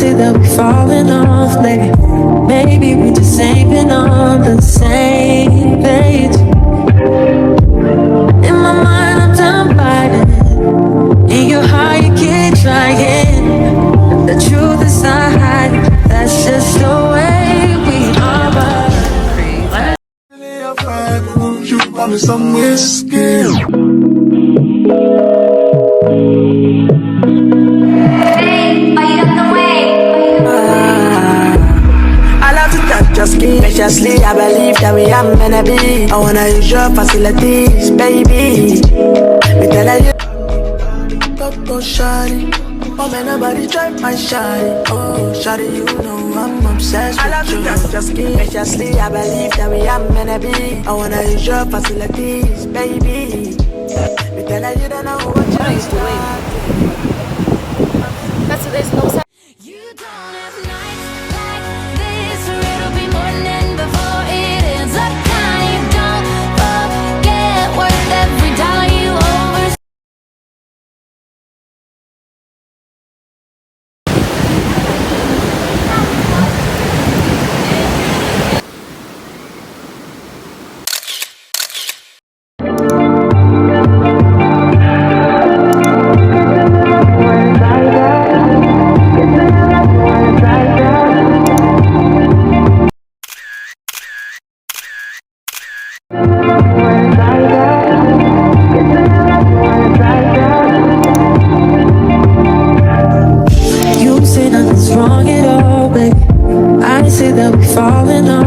say that we're falling off lately. Maybe we just ain't been on the same page. In my mind I'm done biting. In your heart you keep trying. The truth is not hiding. That's just the way we are. You buy me some whiskey. Consciously, I believe that we are meant to be. I wanna use your facilities, baby. Me tell you, go shawty. Oh man, nobody drive my shawty. Oh shawty, you know I'm obsessed with you. Consciously, I believe that we are meant to be. I wanna use your facilities, baby. Me tell you, don't know what you're doing. That's what there's no sense. You don't have nights like this, or it'll be morning before it ends up kind. Don't forget worth every dollar you over. You say nothing's wrong at all, baby. I say that we're falling off.